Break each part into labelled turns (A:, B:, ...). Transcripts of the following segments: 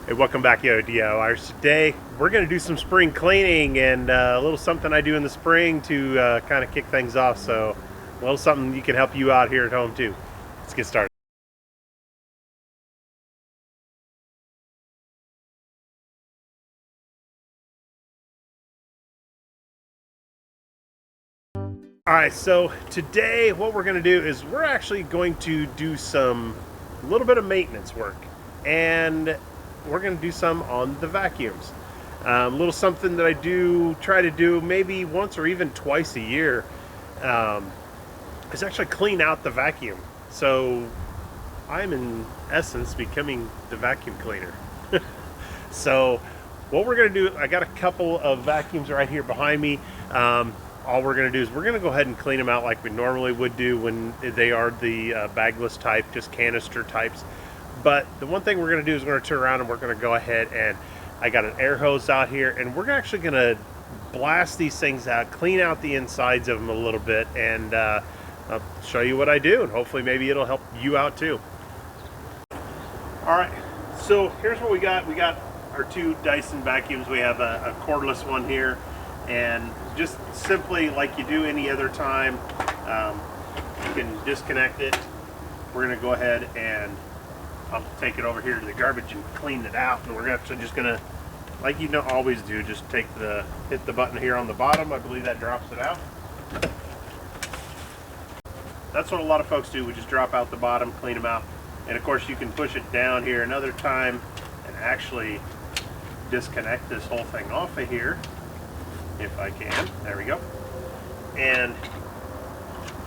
A: Hey, welcome back, yo DIYers. Today we're going to do some spring cleaning and a little something I do in the spring to kind of kick things off. So a little something you can help you out here at home too. Let's get started. All right, so today what we're going to do is we're actually going to do a little bit of maintenance work, and we're going to do some on the vacuums. A little something that I try to do maybe once or even twice a year is actually clean out the vacuum. So I'm in essence becoming the vacuum cleaner. So what we're going to do, I got a couple of vacuums right here behind me. All we're going to do is we're going to go ahead and clean them out like we normally would do when they are the bagless type, just canister types. But the one thing we're going to do is we're going to turn around and we're going to go ahead and I got an air hose out here, and we're actually going to blast these things out, clean out the insides of them a little bit, and I'll show you what I do, and hopefully maybe it'll help you out too. All right, so here's what we got. We got our two Dyson vacuums. We have a cordless one here, and just simply like you do any other time, you can disconnect it. We're going to go ahead and I'll take it over here to the garbage and clean it out, and we're actually just going to, like you always do, just hit the button here on the bottom. I believe that drops it out. That's what a lot of folks do. We just drop out the bottom, clean them out. And of course you can push it down here another time and actually disconnect this whole thing off of here, if I can. There we go. And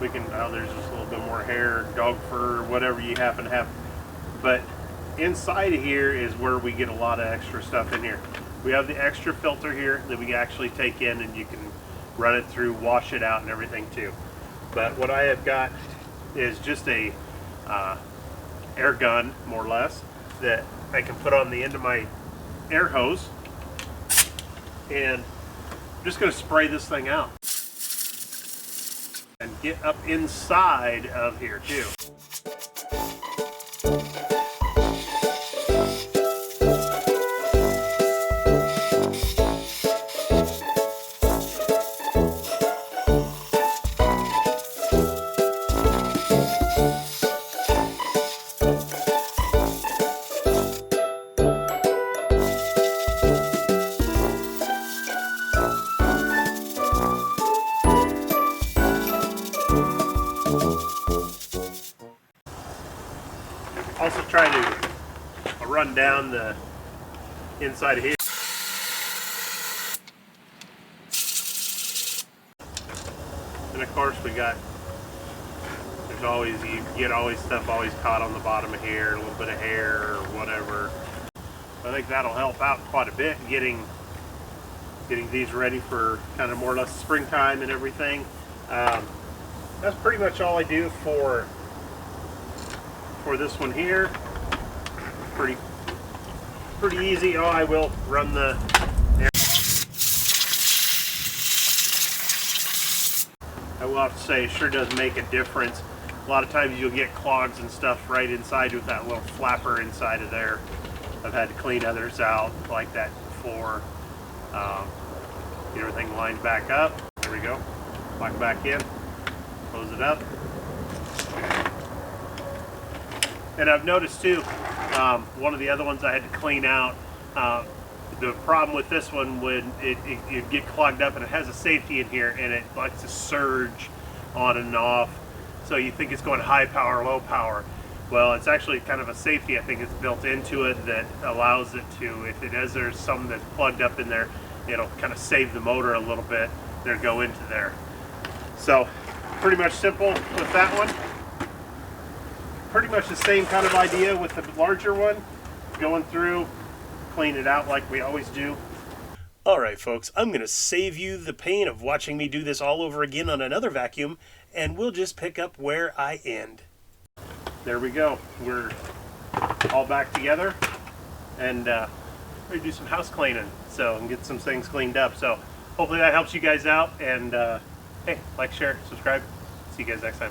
A: we can, oh, there's just a little bit more hair, dog fur, whatever you happen to have. But inside of here is where we get a lot of extra stuff in here. We have the extra filter here that we actually take in, and you can run it through, wash it out and everything too. But what I have got is just a air gun, more or less, that I can put on the end of my air hose, and I'm just going to spray this thing out and get up inside of here too. Also try to run down the inside of here. And of course you get always stuff always caught on the bottom of here, a little bit of hair or whatever. I think that'll help out quite a bit getting these ready for kind of more or less springtime and everything. That's pretty much all I do for this one here. Pretty easy. Oh, I will run the air. I will have to say it sure does make a difference. A lot of times you'll get clogs and stuff right inside with that little flapper inside of there. I've had to clean others out like that before. Get everything lined back up. There we go. Lock it back in. Close it up. And I've noticed too, one of the other ones I had to clean out, the problem with this one, when it get clogged up, and it has a safety in here, and it likes to surge on and off. So you think it's going high power, low power. Well, it's actually kind of a safety, I think it's built into it, that allows it to, if there's some that's plugged up in there, it'll kind of save the motor a little bit, and it'll go into there. So pretty much simple with that one. Pretty much the same kind of idea with the larger one. Going through, clean it out like we always do. Alright folks, I'm going to save you the pain of watching me do this all over again on another vacuum, and we'll just pick up where I end. There we go. We're all back together, and we do some house cleaning, and get some things cleaned up. So hopefully that helps you guys out, and hey, like, share, subscribe. See you guys next time.